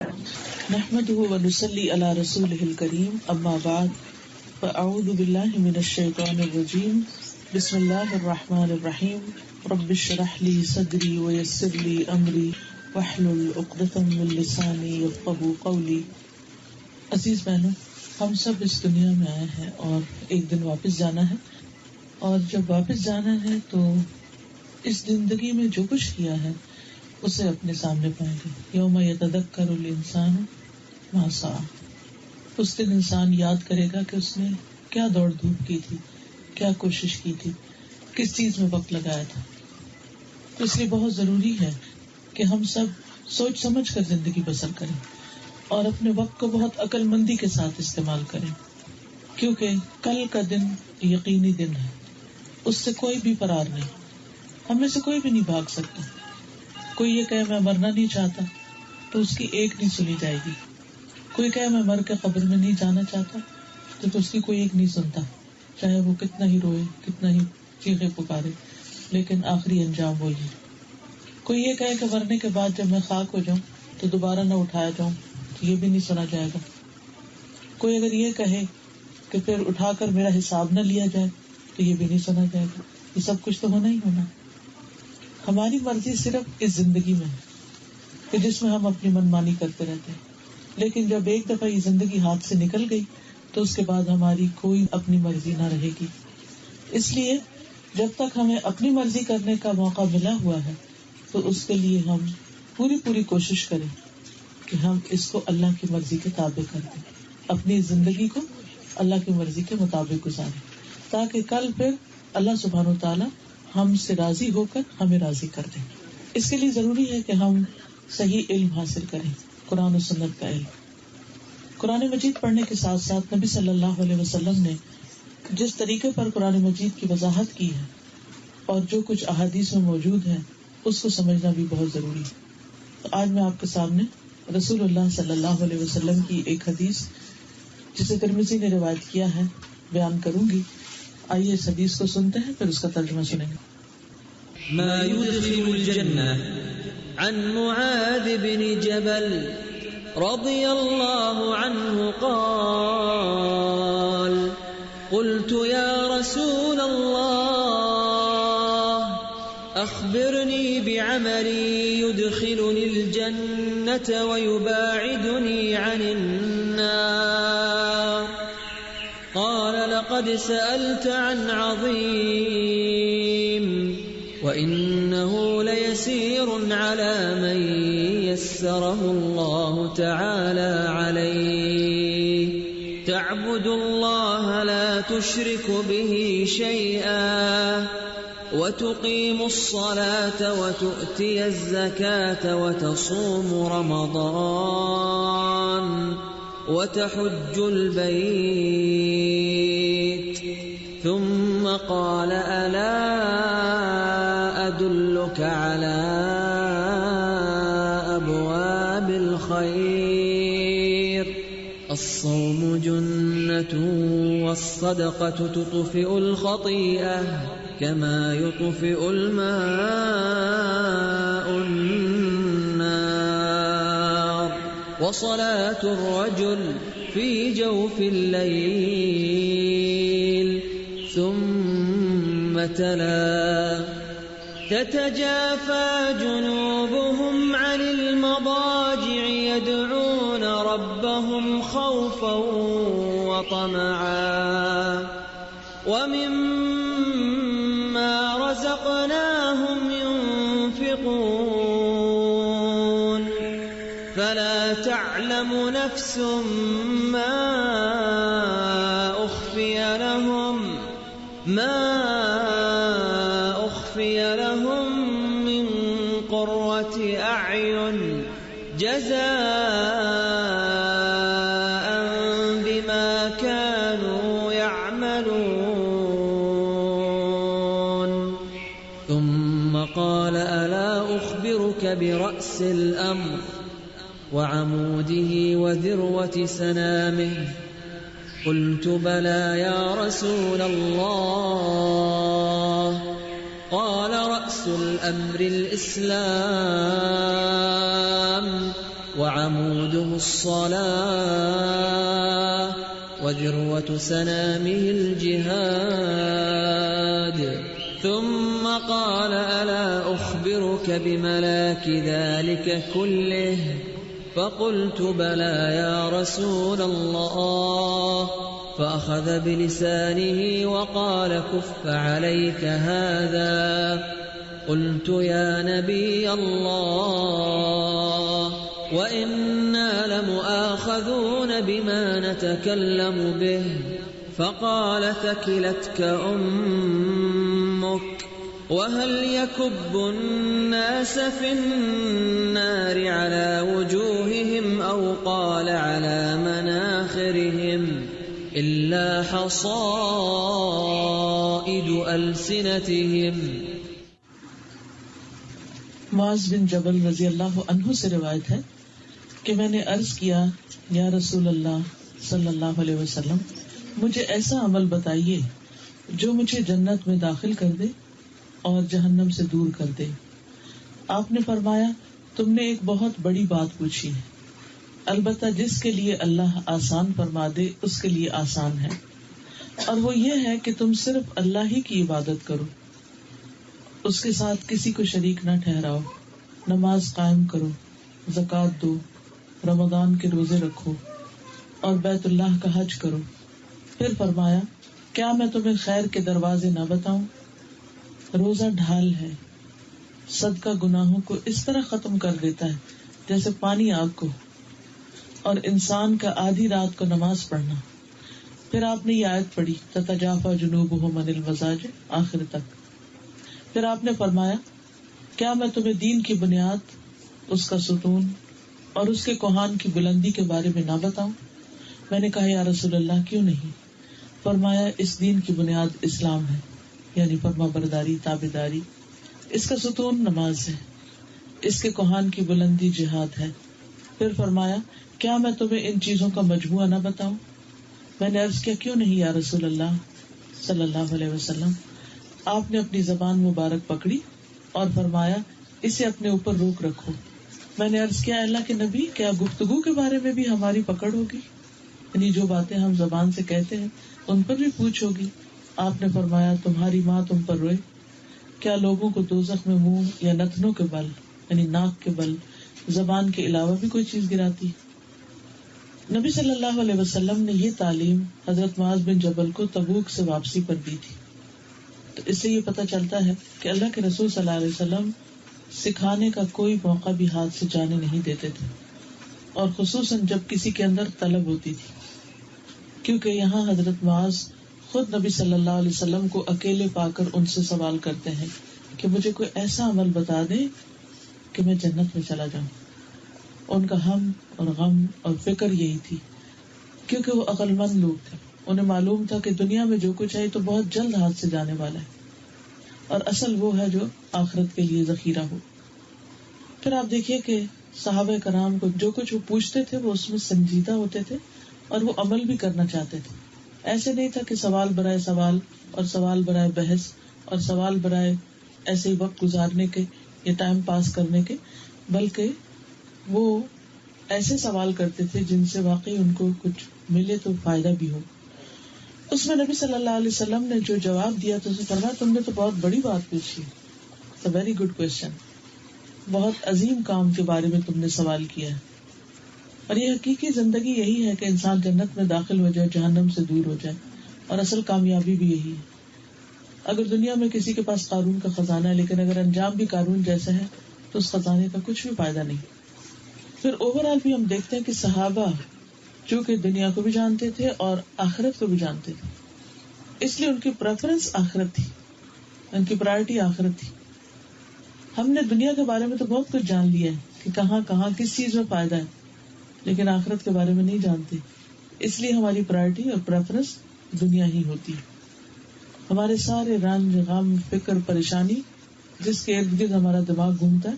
نحمده ونصلي على رسوله الكريم اما بعد فاعوذ بالله من الشيطان الرجيم بسم الله الرحمن الرحيم رب اشرح لي صدري ويسر لي امري واحلل عقدة من لساني يفقهوا قولي. عزیز بہنوں، ہم سب اس دنیا میں آئے ہیں اور ایک دن واپس جانا ہے، اور جب واپس جانا ہے تو اس زندگی میں جو کچھ کیا ہے اسے اپنے سامنے پائیں گے. یوم یتذکر الانسان ما سعی، اس دن انسان یاد کرے گا کہ اس نے کیا دوڑ دھوپ کی تھی، کیا کوشش کی تھی، کس چیز میں وقت لگایا تھا. تو اس لیے بہت ضروری ہے کہ ہم سب سوچ سمجھ کر زندگی بسر کریں اور اپنے وقت کو بہت عقل مندی کے ساتھ استعمال کریں، کیونکہ کل کا دن یقینی دن ہے، اس سے کوئی بھی فرار نہیں، ہم میں سے کوئی بھی نہیں بھاگ سکتا. کوئی یہ کہے میں مرنا نہیں چاہتا تو اس کی ایک نہیں سنی جائے گی، کوئی کہے میں مر کے قبر میں نہیں جانا چاہتا تو اس کی کوئی ایک نہیں سنتا، چاہے وہ کتنا ہی روئے، کتنا ہی چیخے پکارے، لیکن آخری انجام وہی. کوئی یہ کہے کہ مرنے کے بعد جب میں خاک ہو جاؤں تو دوبارہ نہ اٹھایا جاؤں تو یہ بھی نہیں سنا جائے گا. کوئی اگر یہ کہے کہ پھر اٹھا کر میرا حساب نہ لیا جائے تو یہ بھی نہیں سنا جائے گا. یہ سب کچھ تو ہونا ہی ہونا. ہماری مرضی صرف اس زندگی میں ہے کہ جس میں ہم اپنی منمانی کرتے رہتے ہیں، لیکن جب ایک دفعہ یہ زندگی ہاتھ سے نکل گئی تو اس کے بعد ہماری کوئی اپنی مرضی نہ رہے گی. اس لیے جب تک ہمیں اپنی مرضی کرنے کا موقع ملا ہوا ہے تو اس کے لیے ہم پوری کوشش کریں کہ ہم اس کو اللہ کی مرضی کے تابع کر دیں، اپنی زندگی کو اللہ کی مرضی کے مطابق گزاریں، تاکہ کل پھر اللہ سبحانہ وتعالی ہم سے راضی ہو کر ہمیں راضی کر دیں. اس کے لیے ضروری ہے کہ ہم صحیح علم حاصل کریں، قرآن و سنت کا علم. قرآن مجید پڑھنے کے ساتھ ساتھ نبی صلی اللہ علیہ وسلم نے جس طریقے پر قرآن مجید کی وضاحت کی ہے اور جو کچھ احادیث میں موجود ہے اس کو سمجھنا بھی بہت ضروری ہے. تو آج میں آپ کے سامنے رسول اللہ صلی اللہ علیہ وسلم کی ایک حدیث جسے ترمذی نے روایت کیا ہے بیان کروں گی. آئیے اس حدیث کو سنتے ہیں، پھر اس کا ترجمہ سنیں گے. ما يدخل الجنة عن معاذ بن جبل رضي الله عنه قال قلت يا رسول الله أخبرني بعمل يدخلني الجنة ويباعدني عن النار. قال لقد سألت عن عظيم وإنه ليسير على من يسره الله تعالى عليه تعبد الله لا تشرك به شيئا وتقيم الصلاة وتؤتي الزكاة وتصوم رمضان وتحج البيت. ثم قال ألا أدلك على أبواب الخير الصوم جنة والصدقة تطفئ الخطيئة كما يطفئ الماء النار وصلاة الرجل في جوف الليل. ثم تلا تتجافى جنوبهم عن المضاجع يدعون ربهم خوفا وطمعا ومما رزقناهم ينفقون فلا تعلم نفس ما أخفي لهم من قرة أعين جزاء بما كانوا يعملون. ثم قال ألا أخبرك برأس الأمر وعموده وذروة سنامه؟ قلت بلى يا رسول الله. قال رأس الأمر الإسلام وعموده الصلاة وذروة سنامه الجهاد. ثم قال ألا أخبرك بملاك ذلك كله؟ فقلت بلى يا رسول الله. فأخذ بلسانه وقال كف عليك هذا. قلت يا نبي الله وإنا لمؤاخذون بما نتكلم به. فقال ثكلتك أمك. وهل يكب الناس في النار على وجوههم أو قال على مناخرهم إلا حصائد ألسنتهم. معاذ بن جبل رضی اللہ عنہ سے روایت ہے کہ میں نے عرض کیا یا رسول اللہ صلی اللہ علیہ وسلم مجھے ایسا عمل بتائیے جو مجھے جنت میں داخل کر دے اور جہنم سے دور کر دے. آپ نے فرمایا تم نے ایک بہت بڑی بات پوچھی ہے، البتہ جس کے لیے اللہ آسان فرما دے اس کے لیے آسان ہے، اور وہ یہ ہے کہ تم صرف اللہ ہی کی عبادت کرو، اس کے ساتھ کسی کو شریک نہ ٹھہراؤ، نماز قائم کرو، زکوٰۃ دو، رمضان کے روزے رکھو اور بیت اللہ کا حج کرو. پھر فرمایا کیا میں تمہیں خیر کے دروازے نہ بتاؤں؟ روزہ ڈھال ہے، صدقہ گناہوں کو اس طرح ختم کر دیتا ہے جیسے پانی آگ کو، اور انسان کا آدھی رات کو نماز پڑھنا. پھر آپ نے یہ آیت پڑھی تتجافی جنوبہم عن المضاجع آخر تک. پھر آپ نے فرمایا کیا میں تمہیں دین کی بنیاد، اس کا ستون اور اس کے کوہان کی بلندی کے بارے میں نہ بتاؤں؟ میں نے کہا یا رسول اللہ کیوں نہیں؟ فرمایا اس دین کی بنیاد اسلام ہے، یعنی فرما برداری، تابعداری. اس کا ستون نماز ہے، اس کے کوہان کی بلندی جہاد ہے. پھر فرمایا کیا میں تمہیں ان چیزوں کا مجموعہ نہ بتاؤں؟ میں نے عرض کیا کیوں نہیں یا رسول اللہ صلی اللہ علیہ وسلم. آپ نے اپنی زبان مبارک پکڑی اور فرمایا اسے اپنے اوپر روک رکھو. میں نے عرض کیا اللہ کے نبی کیا گفتگو کے بارے میں بھی ہماری پکڑ ہوگی؟ یعنی جو باتیں ہم زبان سے کہتے ہیں ان پر بھی پوچھ ہوگی. آپ نے فرمایا تمہاری ماں تم پر روئے. کیا لوگوں کو دوزخ میں منہ یا نتنوں کے بل یعنی ناک کے بل زبان کے علاوہ بھی کوئی چیز گراتی؟ نبی صلی اللہ علیہ وسلم نے یہ تعلیم حضرت معاذ بن جبل کو تبوک سے واپسی پر دی تھی. تو اس سے یہ پتہ چلتا ہے کہ اللہ کے رسول صلی اللہ علیہ وسلم سکھانے کا کوئی موقع بھی ہاتھ سے جانے نہیں دیتے تھے، اور خصوصاً جب کسی کے اندر طلب ہوتی تھی، کیونکہ یہاں حضرت معاذ خود نبی صلی اللہ علیہ وسلم کو اکیلے پا کر ان سے سوال کرتے ہیں کہ مجھے کوئی ایسا عمل بتا دے کہ میں جنت میں چلا جاؤں. ان کا ہم اور غم اور فکر یہی تھی، کیونکہ وہ عقل مند لوگ تھے. انہیں معلوم تھا کہ دنیا میں جو کچھ ہے تو بہت جلد ہاتھ سے جانے والا ہے، اور اصل وہ ہے جو آخرت کے لیے ذخیرہ ہو. پھر آپ دیکھیے کہ صحابہ کرام کو جو کچھ وہ پوچھتے تھے وہ اس میں سنجیدہ ہوتے تھے اور وہ عمل بھی کرنا چاہتے تھے. ایسے نہیں تھا کہ سوال برائے سوال اور سوال برائے بحث اور سوال برائے ایسے ہی وقت گزارنے کے یا ٹائم پاس کرنے کے، بلکہ وہ ایسے سوال کرتے تھے جن سے واقعی ان کو کچھ ملے تو فائدہ بھی ہو. اس میں نبی صلی اللہ علیہ وسلم نے جو جواب دیا تو اسے فرمایا تم نے تو بہت بڑی بات پوچھی، ویری گڈ کوشچن، بہت عظیم کام کے بارے میں تم نے سوال کیا ہے. اور یہ حقیقی زندگی یہی ہے کہ انسان جنت میں داخل ہو جائے، جہنم سے دور ہو جائے، اور اصل کامیابی بھی یہی ہے. اگر دنیا میں کسی کے پاس قارون کا خزانہ ہے لیکن اگر انجام بھی قارون جیسا ہے تو اس خزانے کا کچھ بھی فائدہ نہیں. پھر اوور آل بھی ہم دیکھتے ہیں کہ صحابہ چونکہ دنیا کو بھی جانتے تھے اور آخرت کو بھی جانتے تھے، اس لیے ان کی پریفرنس آخرت تھی، ان کی پرائرٹی آخرت تھی. ہم نے دنیا کے بارے میں تو بہت کچھ جان لیا ہے کہ کہاں کہاں کس چیز میں فائدہ ہے، لیکن آخرت کے بارے میں نہیں جانتے. اس لیے ہماری پرائرٹی اور پریفرنس دنیا ہی ہوتی ہے. ہمارے سارے رنج، غم، فکر، پریشانی جس کے ارد گرد ہمارا دماغ گھومتا ہے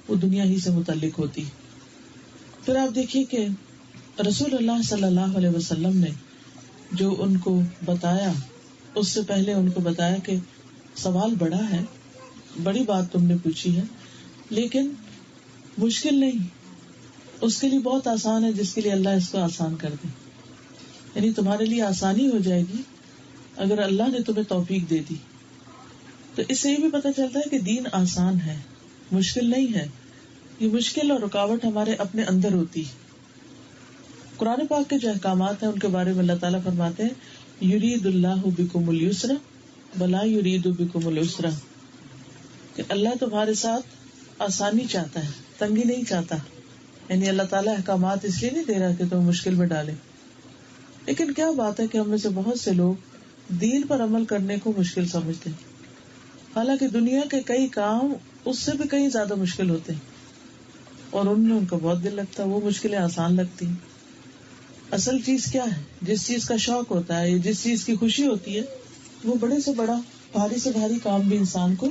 وہ دنیا ہی سے متعلق ہوتی ہے. پھر آپ دیکھیے کہ رسول اللہ صلی اللہ علیہ وسلم نے جو ان کو بتایا، اس سے پہلے ان کو بتایا کہ سوال بڑا ہے، بڑی بات تم نے پوچھی ہے، لیکن مشکل نہیں. اس کے لیے بہت آسان ہے جس کے لیے اللہ اس کو آسان کر دے. یعنی تمہارے لیے آسانی ہو جائے گی اگر اللہ نے تمہیں توفیق دے دی. تو اس سے یہ بھی پتہ چلتا ہے کہ دین آسان ہے، مشکل نہیں ہے. یہ مشکل اور رکاوٹ ہمارے اپنے اندر ہوتی. قرآن پاک کے جو احکامات ہیں ان کے بارے میں اللہ تعالیٰ فرماتے ہیں یرید اللہ بکم الیسر ولا یرید بکم العسر، کہ اللہ تمہارے ساتھ آسانی چاہتا ہے، تنگی نہیں چاہتا. یعنی اللہ تعالیٰ احکامات اس لیے نہیں دے رہا کہ تم مشکل میں ڈالے. لیکن کیا بات ہے کہ ہم میں سے بہت سے لوگ دین پر عمل کرنے کو مشکل سمجھتے ہیں، حالانکہ دنیا کے کئی کام اس سے بھی کہیں زیادہ مشکل ہوتے ہیں اور ان میں ان کا بہت دل لگتا ہے، وہ مشکلیں آسان لگتی ہیں. اصل چیز کیا ہے؟ جس چیز کا شوق ہوتا ہے، جس چیز کی خوشی ہوتی ہے، وہ بڑے سے بڑا، بھاری سے بھاری کام بھی انسان کو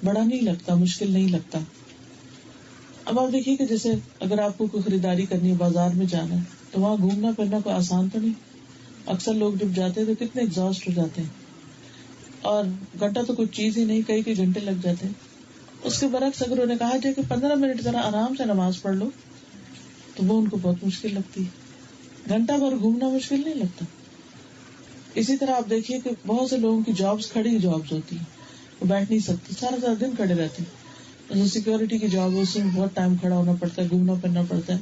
بڑا نہیں لگتا، مشکل نہیں لگتا. اب آپ دیکھیے کہ جیسے اگر آپ کو کوئی خریداری کرنی ہے، بازار میں جانا ہے، تو وہاں گھومنا پھرنا کوئی آسان تو نہیں. اکثر لوگ جب جاتے ہیں تو کتنے ایگزاسٹ ہو جاتے ہیں، اور گھنٹہ تو کچھ چیز ہی نہیں، کئی گھنٹے لگ جاتے ہیں. اس کے برعکس اگر انہیں کہا جائے کہ 15 منٹ ذرا آرام سے نماز پڑھ لو تو وہ ان کو بہت مشکل لگتی ہے. گھنٹہ بھر گھومنا مشکل نہیں لگتا. اسی طرح آپ دیکھیے کہ بہت سے لوگوں کی جابس کھڑی جابس ہوتی ہیں، وہ بیٹھ نہیں سکتے، سارا دن کھڑے رہتے ہیں. سیکورٹی کی جاب ہے، اس میں بہت ٹائم کھڑا ہونا پڑتا ہے، گھومنا پھرنا پڑتا ہے،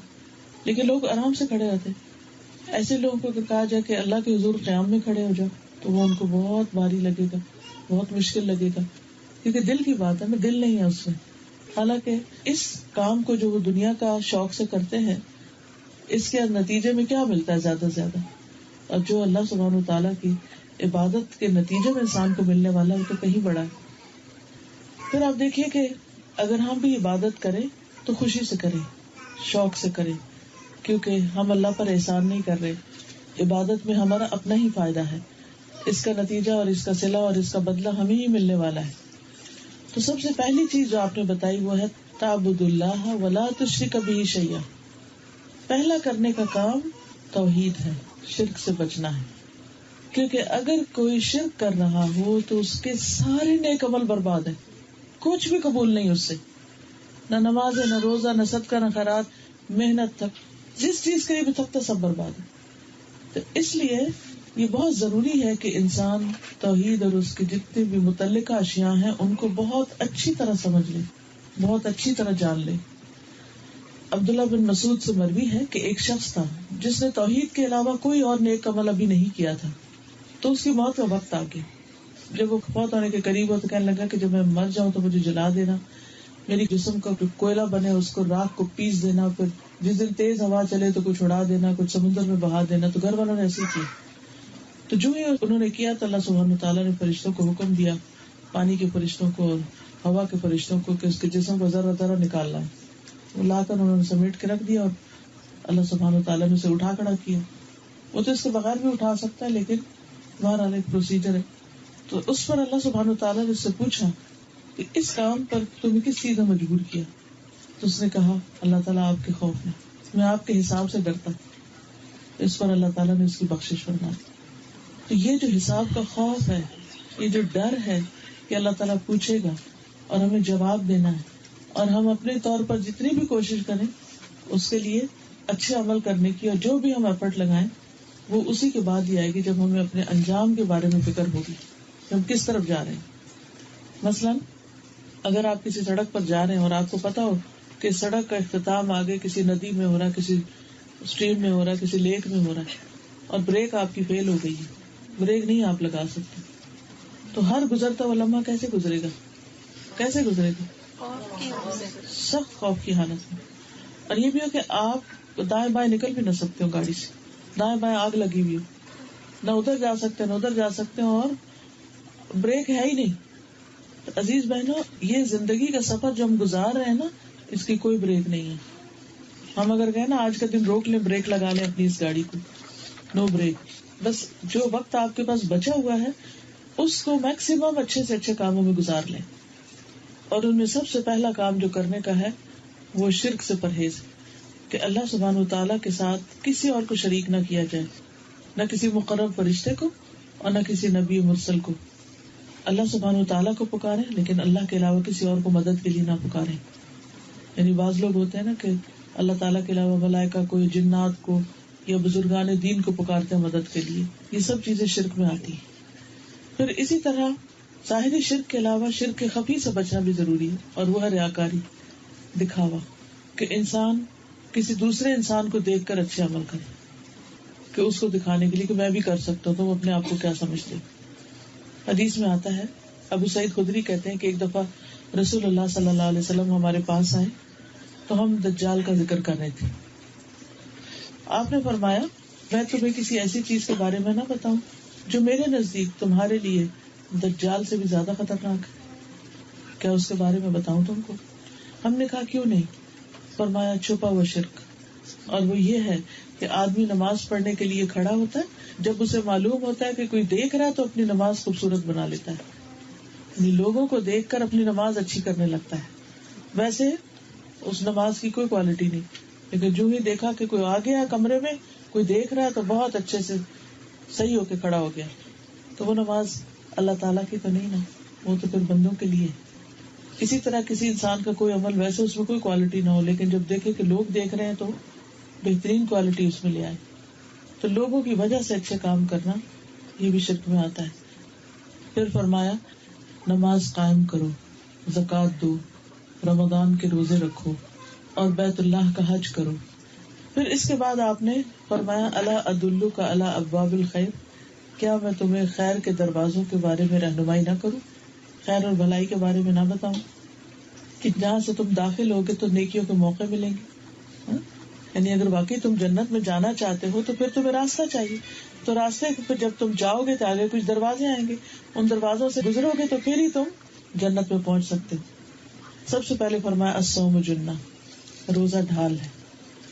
لیکن لوگ آرام سے کھڑے رہتے ہیں. ایسے لوگوں کو اگر کہا جائے کہ اللہ کے حضور قیام میں کھڑے ہو جاؤ تو وہ ان کو بہت بھاری لگے گا، بہت مشکل لگے گا، کیونکہ دل کی بات ہے نا، دل نہیں ہے اس میں. حالانکہ اس کام کو جو وہ دنیا کا شوق سے کرتے ہیں، اس کے نتیجے میں کیا ملتا ہے زیادہ سے زیادہ، اور جو اللہ سبحانہ و تعالیٰ کی عبادت کے نتیجے میں انسان کو ملنے والا ہے تو کہیں بڑا ہے. پھر آپ دیکھیے کہ اگر ہم بھی عبادت کریں تو خوشی سے کریں، شوق سے کریں، کیونکہ ہم اللہ پر احسان نہیں کر رہے. عبادت میں ہمارا اپنا ہی فائدہ ہے، اس کا نتیجہ اور اس کا صلہ اور اس کا بدلہ ہمیں ہی ملنے والا ہے. تو سب سے پہلی چیز جو آپ نے بتائی وہ ہے تعبد اللہ ولا تشرک بہ شیئا. پہلا کرنے کا کام توحید ہے، شرک سے بچنا ہے. کیونکہ اگر کوئی شرک کر رہا ہو تو اس کے سارے نیک عمل برباد ہیں، کچھ بھی قبول نہیں اس سے، نہ نماز ہے، نہ روزہ، نہ صدقہ، نہ خیرات، محنت تک، جس چیز کے لیے بھی تھکتا سب برباد ہے. تو اس لیے یہ بہت ضروری ہے کہ انسان توحید اور اس کے جتنے بھی متعلقہ اشیاء ہیں ان کو بہت اچھی طرح سمجھ لے، بہت اچھی طرح جان لے. عبداللہ بن مسعود سے مروی ہے کہ ایک شخص تھا جس نے توحید کے علاوہ کوئی اور نیک عمل ابھی نہیں کیا تھا. تو اس کی موت کا وقت آ گیا. جب وہ فوت ہونے کے قریب ہو تو کہنے لگا کہ جب میں مر جاؤں تو مجھے جلا دینا، میری جسم کا کوئلہ بنے، اس کو راکھ کو پیس دینا، پھر جس دن تیز ہوا چلے تو کچھ اڑا دینا، کچھ سمندر میں بہا دینا. تو گھر والوں نے ایسے کیا. تو جو ہی انہوں نے کیا تو اللہ سبحانہ تعالیٰ نے فرشتوں کو حکم دیا، پانی کے فرشتوں کو اور ہوا کے فرشتوں کو، کہ اس کے جسم کو ذرا ذرا نکالنا ہے. وہ لا کر انہوں نے سمیٹ کے رکھ دیا اور اللہ سبحانہ تعالیٰ نے اسے اٹھا کھڑا کیا. وہ تو اس کے بغیر بھی اٹھا سکتا ہے، لیکن بہرحال ایک پروسیجر ہے. تو اس پر اللہ سبحانہ تعالیٰ نے اس سے پوچھا کہ اس کام پر تمہیں کس چیز نے مجبور کیا؟ تو اس نے کہا اللہ تعالیٰ آپ کے خوف میں، میں آپ کے حساب سے ڈرتا. اس پر اللہ تعالیٰ نے اس کی بخشش فرمائی. تو یہ جو حساب کا خوف ہے، یہ جو ڈر ہے کہ اللہ تعالیٰ پوچھے گا اور ہمیں جواب دینا ہے، اور ہم اپنے طور پر جتنی بھی کوشش کریں اس کے لیے اچھے عمل کرنے کی، اور جو بھی ہم ایفرٹ لگائیں وہ اسی کے بعد ہی آئے گی جب ہمیں اپنے انجام کے بارے میں فکر ہوگی کہ ہم کس طرف جا رہے ہیں. مثلاً اگر آپ کسی سڑک پر جا رہے ہیں اور آپ کو پتا ہو کہ سڑک کا اختتام آگے کسی ندی میں ہو رہا ہے، کسی اسٹریم میں ہو رہا ہے، کسی لیک میں ہو رہا ہے، اور بریک آپ کی فیل ہو گئی ہے، بریک نہیں آپ لگا سکتے، تو ہر گزرتا ہوا لمحہ کیسے گزرے گا؟ کیسے گزرے گا؟ سخت خوف کی حالت میں. اور یہ بھی ہو کہ آپ دائیں بائیں نکل بھی نہ سکتے ہو گاڑی سے، دائیں بائیں آگ لگی ہوئی ہو، نہ ادھر جا سکتے نہ ادھر جا سکتے ہو، اور بریک ہے ہی نہیں. تو عزیز بہنوں، یہ زندگی کا سفر جو ہم گزار رہے ہیں نا، اس کی کوئی بریک نہیں ہے. ہم اگر کہیں نا آج کا دن روک لیں، بریک لگا لیں اپنی اس گاڑی کو، نو بریک. بس جو وقت آپ کے پاس بچا ہوا ہے اس کو میکسیمم اچھے سے اچھے کاموں میں گزار لیں. اور ان میں سب سے پہلا کام جو کرنے کا ہے وہ شرک سے پرہیز ہے، کہ اللہ سبحانہ و تعالیٰ کے ساتھ کسی اور کو شریک نہ کیا جائے، نہ کسی مقرب فرشتے کو اور نہ کسی نبی مرسل کو. اللہ سبحانہ و تعالیٰ کو پکاریں لیکن اللہ کے علاوہ کسی اور کو مدد کے لیے نہ پکاریں. یعنی بعض لوگ ہوتے ہیں نا کہ اللہ تعالیٰ کے علاوہ ملائکہ کو، جنات کو یا بزرگان دین کو پکارتے ہیں مدد کے لیے. یہ سب چیزیں شرک میں آتی ہیں. پھر اسی طرح ظاہری شرک کے علاوہ شرک خفی سے بچنا بھی ضروری ہے، اور وہ ہے ریاکاری، دکھاوا، کہ انسان کسی دوسرے انسان کو دیکھ کر اچھے عمل کرے، کہ اس کو دکھانے کے لیے کہ میں بھی کر سکتا ہوں، تم اپنے آپ کو کیا سمجھتے. حدیث میں آتا ہے، ابو سعید خدری کہتے ہیں کہ ایک دفعہ رسول اللہ صلی اللہ علیہ وسلم ہمارے پاس آئے تو ہم دجال کا ذکر کر رہے تھے. آپ نے فرمایا میں تمہیں کسی ایسی چیز کے بارے میں نہ بتاؤں جو میرے نزدیک تمہارے لیے دجال سے بھی زیادہ خطرناک ہے؟ کیا اس کے بارے میں بتاؤں تم کو؟ ہم نے کہا کیوں نہیں. فرمایا چھپا ہوا شرک، اور وہ یہ ہے کہ آدمی نماز پڑھنے کے لیے کھڑا ہوتا ہے، جب اسے معلوم ہوتا ہے کہ کوئی دیکھ رہا ہے تو اپنی نماز خوبصورت بنا لیتا ہے، یعنی لوگوں کو دیکھ کر اپنی نماز اچھی کرنے لگتا ہے. ویسے اس نماز کی کوئی کوالٹی نہیں، لیکن جو ہی دیکھا کہ کوئی آ گیا کمرے میں، کوئی دیکھ رہا ہے تو بہت اچھے سے صحیح ہو کے کھڑا ہو گیا. تو وہ نماز اللہ تعالیٰ کی تو نہیں نا، وہ تو پھر بندوں کے لیے. اسی طرح کسی انسان کا کوئی عمل ویسے اس میں کوئی کوالٹی نہ ہو، لیکن جب دیکھے کہ لوگ دیکھ رہے ہیں تو بہترین کوالٹی اس میں لے آئے. تو لوگوں کی وجہ سے اچھے کام کرنا یہ بھی شرک میں آتا ہے. پھر فرمایا نماز قائم کرو، زکوٰۃ دو، رمضان کے روزے رکھو، اور بیت اللہ کا حج کرو. پھر اس کے بعد آپ نے فرمایا الا ادلک علی ابواب الخیر، کیا میں تمہیں خیر کے دروازوں کے بارے میں رہنمائی نہ کروں، خیر اور بھلائی کے بارے میں نہ بتاؤں کہ جہاں سے تم داخل ہوگے تو نیکیوں کے موقع ملیں گے. یعنی اگر واقعی تم جنت میں جانا چاہتے ہو تو پھر تمہیں راستہ چاہیے. تو راستے پہ جب تم جاؤ گے تو آگے کچھ دروازے آئیں گے، ان دروازوں سے گزرو گے تو پھر ہی تم جنت میں پہنچ سکتے ہو. سب سے پہلے فرمایا الصوم جنہ، روزہ ڈھال ہے،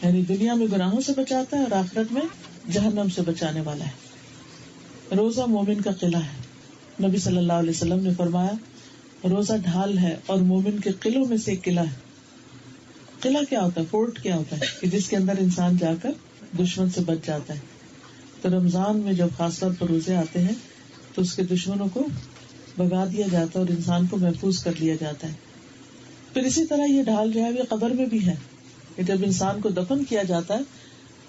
یعنی دنیا میں گناہوں سے بچاتا ہے اور آخرت میں جہنم سے بچانے والا ہے. روزہ مومن کا قلعہ ہے. نبی صلی اللہ علیہ وسلم نے فرمایا روزہ ڈھال ہے اور مومن کے قلعوں میں سے ایک قلعہ ہے. قلعہ کیا ہوتا ہے؟ فورٹ کیا ہوتا ہے؟ کہ جس کے اندر انسان جا کر دشمن سے بچ جاتا ہے. تو رمضان میں جب خاص طور پر روزے آتے ہیں تو اس کے دشمنوں کو بگا دیا جاتا ہے اور انسان کو محفوظ کر لیا جاتا ہے. پھر اسی طرح یہ ڈھال جو ہے یہ قبر میں بھی ہے، کہ جب انسان کو دفن کیا جاتا ہے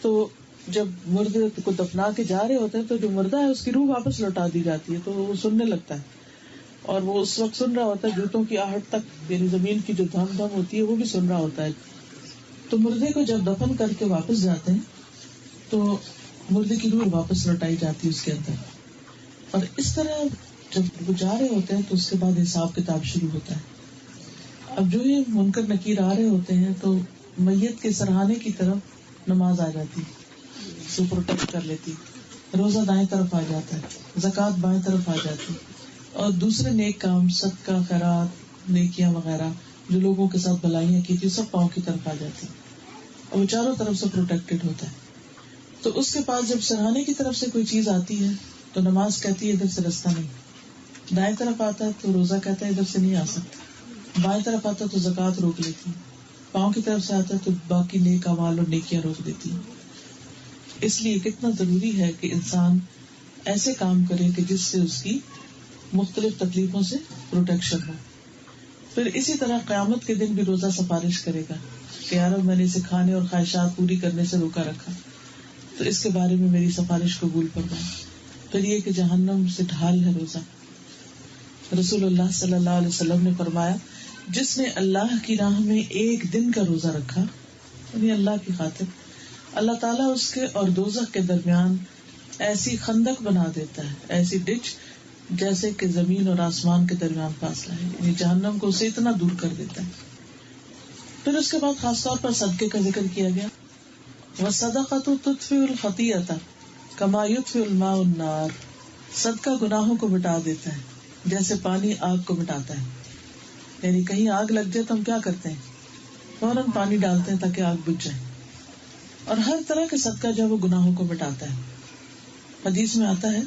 تو جب مردے کو دفنا کے جا رہے ہوتے ہیں تو جو مردہ ہے اس کی روح واپس لوٹا دی جاتی ہے، تو وہ سننے لگتا ہے، اور وہ اس وقت سن رہا ہوتا ہے جوتوں کی آہٹ تک، یعنی زمین کی جو دھم دھم ہوتی ہے وہ بھی سن رہا ہوتا ہے. تو مردے کو جب دفن کر کے واپس جاتے ہیں تو مردے کی روح واپس لوٹائی جاتی ہے اس کے اندر. اور اس طرح جب وہ جا رہے ہوتے ہیں تو اس کے بعد حساب کتاب شروع ہوتا ہے. اب جو یہ منکر نکیر آ رہے ہوتے ہیں تو میت کے سرہانے کی طرف نماز آ جاتی، اسے پروٹیکٹ کر لیتی، روزہ دائیں طرف آ جاتا ہے، زکوٰۃ بائیں طرف آ جاتی، اور دوسرے نیک کام، صدقہ، خیرات، نیکیاں وغیرہ جو لوگوں کے ساتھ بھلائیاں کی تھی سب پاؤں کی طرف آ جاتی، اور وہ چاروں طرف سے پروٹیکٹڈ ہوتا ہے. تو اس کے پاس جب سرہانے کی طرف سے کوئی چیز آتی ہے تو نماز کہتی ہے ادھر سے رستہ نہیں، دائیں طرف آتا ہے تو روزہ کہتا ہے ادھر سے نہیں آ سکتا، بائیں طرف آتا ہے تو زکوٰۃ روک لیتی، پاؤں کی طرف سے آتا ہے تو باقی نیک اعمال اور نیکیاں روک دیتی. اس لیے کتنا ضروری ہے کہ انسان ایسے کام کرے کہ جس سے اس کی مختلف تکلیفوں سے پروٹیکشن ہو. پھر اسی طرح قیامت کے دن بھی روزہ سفارش کرے گا کہ یار میں نے اسے کھانے اور خواہشات پوری کرنے سے روکا رکھا، تو اس کے بارے میں میری سفارش قبول فرمائے. پھر یہ کہ جہنم سے ڈھال ہے روزہ. رسول اللہ صلی اللہ علیہ وسلم نے فرمایا جس نے اللہ کی راہ میں ایک دن کا روزہ رکھا، یعنی اللہ کی خاطر، اللہ تعالیٰ اس کے اور دوزخ کے درمیان ایسی خندق بنا دیتا ہے، ایسی ڈچ جیسے کہ زمین اور آسمان کے درمیان فاصلہ ہے، یعنی جہنم کو اسے اتنا دور کر دیتا ہے. پھر اس کے بعد خاص طور پر صدقے کا ذکر کیا گیا. وَالصَّدَقَةُ تُطْفِئُ الْخَطِيئَةَ كَمَا يُطْفِئُ الْمَاءُ النَّارَ، صدقہ گناہوں کو مٹا دیتا ہے جیسے پانی آگ کو مٹاتا ہے. یعنی کہیں آگ لگ جائے تو ہم کیا کرتے ہیں؟ فوراً پانی ڈالتے ہیں تاکہ آگ بجھ جائے. اور ہر طرح کا صدقہ جو ہے وہ گناہوں کو مٹاتا ہے. حدیث میں آتا ہے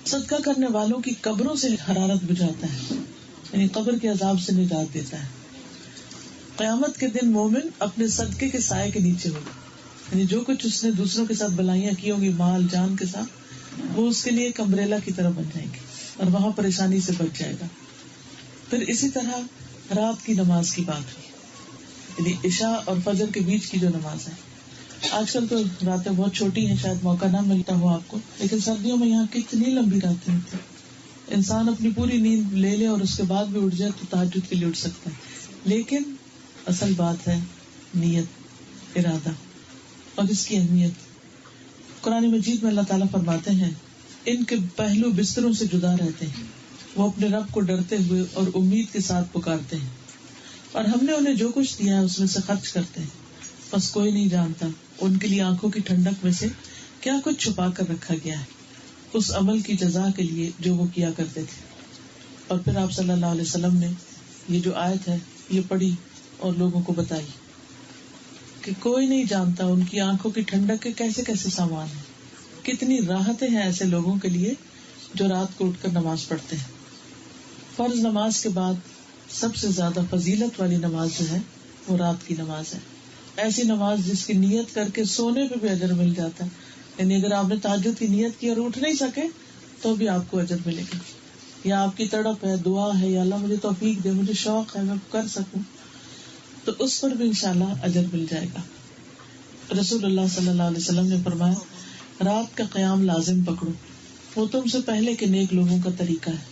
صدقہ کرنے والوں کی قبروں سے حرارت بجھاتا ہے، یعنی قبر کے عذاب سے نجات دیتا ہے. قیامت کے دن مومن اپنے صدقے کے سائے کے نیچے ہوگا، یعنی جو کچھ اس نے دوسروں کے ساتھ بلائیاں کی ہوں گی مال جان کے ساتھ، وہ اس کے لیے ایک امبریلا کی طرح بن جائیں گے اور وہاں پریشانی سے بچ جائے گا. پھر اسی طرح رات کی نماز کی بات ہوئی. یعنی عشاء اور فجر کے بیچ کی جو نماز ہے. آج کل تو راتیں بہت چھوٹی ہیں, شاید موقع نہ ملتا ہو آپ کو, لیکن سردیوں میں یہاں کتنی لمبی راتیں ہوتی ہیں. انسان اپنی پوری نیند لے لے اور اس کے بعد بھی اٹھ جائے تو تہجد کے لیے اٹھ سکتا ہے. لیکن اصل بات ہے نیت, ارادہ اور اس کی اہمیت. قرآن مجید میں اللہ تعالیٰ فرماتے ہیں ان کے پہلو بستروں سے جدا رہتے ہیں, وہ اپنے رب کو ڈرتے ہوئے اور امید کے ساتھ پکارتے ہیں, اور ہم نے انہیں جو کچھ دیا ہے اس میں سے خرچ کرتے ہیں. بس کوئی نہیں جانتا ان کے لیے آنکھوں کی ٹھنڈک میں سے کیا کچھ چھپا کر رکھا گیا ہے اس عمل کی جزا کے لیے جو وہ کیا کرتے تھے. اور پھر آپ صلی اللہ علیہ وسلم نے یہ جو آیت ہے یہ پڑھی اور لوگوں کو بتائی کہ کوئی نہیں جانتا ان کی آنکھوں کی ٹھنڈک کے کیسے کیسے سامان ہیں, کتنی راحتیں ہیں ایسے لوگوں کے لیے جو رات کو اٹھ کر نماز پڑھتے ہیں. فرض نماز کے بعد سب سے زیادہ فضیلت والی نماز جو ہے وہ رات کی نماز ہے. ایسی نماز جس کی نیت کر کے سونے پہ بھی اجر مل جاتا ہے. یعنی اگر آپ نے تہجد کی نیت کی اور اٹھ نہیں سکے تو بھی آپ کو اجر ملے گا, یا آپ کی تڑپ ہے, دعا ہے, یا اللہ مجھے توفیق دے, مجھے شوق ہے میں کر سکوں, تو اس پر بھی انشاءاللہ اجر مل جائے گا. رسول اللہ صلی اللہ علیہ وسلم نے فرمایا رات کا قیام لازم پکڑو, وہ تم سے پہلے کے نیک لوگوں کا طریقہ ہے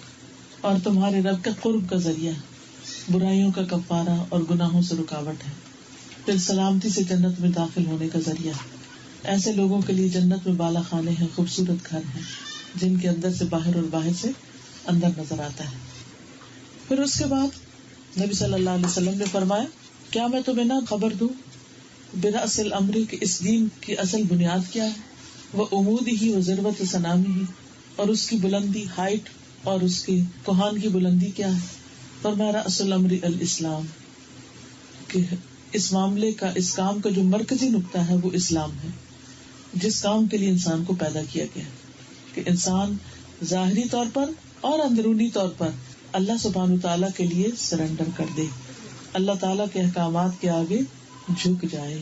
اور تمہارے رب کے قرب کا ذریعہ, برائیوں کا کفارہ اور گناہوں سے رکاوٹ ہے, پھر سلامتی سے جنت میں داخل ہونے کا ذریعہ. ایسے لوگوں کے لیے جنت میں بالا خانے ہیں, خوبصورت گھر ہیں جن کے اندر سے باہر اور باہر سے اندر نظر آتا ہے. پھر اس کے بعد نبی صلی اللہ علیہ وسلم نے فرمایا کیا میں تمہیں نہ خبر دوں برأس الامر کہ اس دین کی اصل بنیاد کیا ہے, وہ عمود ہی و ذروت سنامی ہی, اور اس کی بلندی ہائٹ اور اس کی کوہان کی بلندی کیا ہے. فرمایا رأس الامر الاسلام, کہ اس معاملے کا, اس کام کا جو مرکزی نقطہ ہے وہ اسلام ہے, جس کام کے لیے انسان کو پیدا کیا گیا ہے, کہ انسان ظاہری طور پر اور اندرونی طور پر اللہ سبحانہ تعالیٰ کے لیے سرنڈر کر دے, اللہ تعالیٰ کے احکامات کے آگے جھک جائے.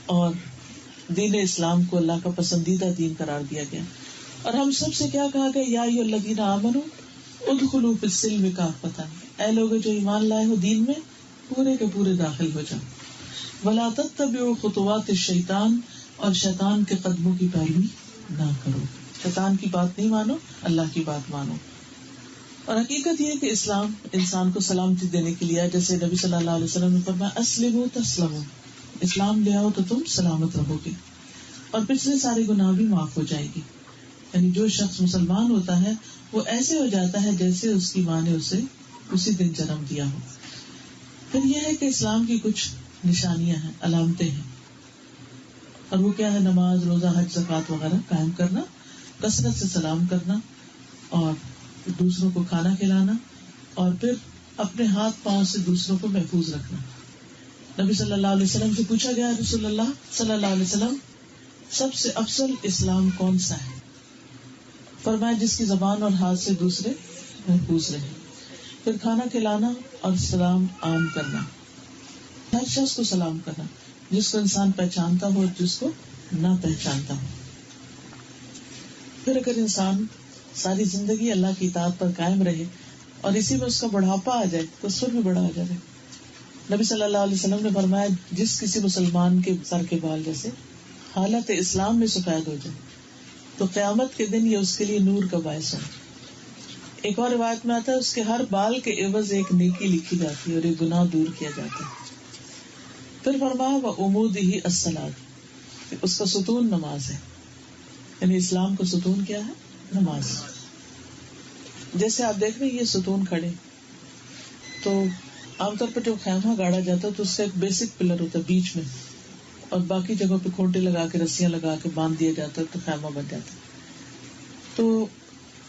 اور دین اسلام کو اللہ کا پسندیدہ دین قرار دیا گیا. اور ہم سب سے کیا کہا گیا, یا ایھا الذین آمنوا ادخلوا فی السلم کافۃ, اے لوگوں جو ایمان لائے ہو دین میں پورے کے پورے داخل ہو جاؤ. ولا تتبعوا خطوات الشیطان, اور شیطان کے قدموں کی پیروی نہ کرو, شیطان کی بات نہیں مانو, اللہ کی بات مانو. اور حقیقت یہ کہ اسلام انسان کو سلامتی دینے کے لیے, جیسے نبی صلی اللہ علیہ وسلم نے فرمایا اسلموا تسلموا, اسلام لے آؤ تو تم سلامت رہو گے اور پچھلے سارے گناہ بھی معاف ہو جائے گی. یعنی جو شخص مسلمان ہوتا ہے وہ ایسے ہو جاتا ہے جیسے اس کی ماں نے اسے اسی دن جنم دیا ہو. پھر یہ ہے کہ اسلام کی کچھ نشانیاں ہیں, علامتیں ہیں, اور وہ کیا ہے, نماز, روزہ, حج, زکوٰۃ وغیرہ قائم کرنا, کثرت سے سلام کرنا, اور دوسروں کو کھانا کھلانا, اور پھر اپنے ہاتھ پاؤں سے دوسروں کو محفوظ رکھنا. نبی صلی اللہ علیہ وسلم سے پوچھا گیا رسول اللہ صلی اللہ علیہ وسلم سب سے افضل اسلام کون سا ہے؟ فرمایا جس کی زبان اور ہاتھ سے دوسرے محفوظ رہے. پھر کھانا کھلانا اور سلام عام کرنا, ہر شخص کو سلام کرنا, جس کو انسان پہچانتا ہو اور جس کو نہ پہچانتا ہو. پھر اگر انسان ساری زندگی اللہ کی اطاعت پر قائم رہے اور اسی میں اس کا بڑھاپا آ جائے تو اس پر بھی بڑا ہو جائے. نبی صلی اللہ علیہ وسلم نے فرمایا جس کسی مسلمان کے سر کے بال جیسے حالت اسلام میں سفید ہو جائے تو قیامت کے دن یہ اس کے لیے نور کا باعث ہو. ایک اور روایت میں آتا ہے اس کے ہر بال کے عوض ایک نیکی لکھی جاتی ہے اور ایک گناہ دور کیا جاتا ہے. پھر فرمایا وعمودہ الصلاۃ, اس کا ستون نماز ہے. یعنی اسلام کا ستون کیا ہے؟ نماز. جیسے آپ دیکھ رہے ہیں یہ ستون کھڑے, تو عام طور پر جو خیمہ گاڑا جاتا ہے تو اس کا ایک بیسک پلر ہوتا ہے بیچ میں, اور باقی جگہوں پہ کھونٹے لگا کے رسیاں لگا کے باندھ دیا جاتا ہے تو خیمہ بن جاتا ہے. تو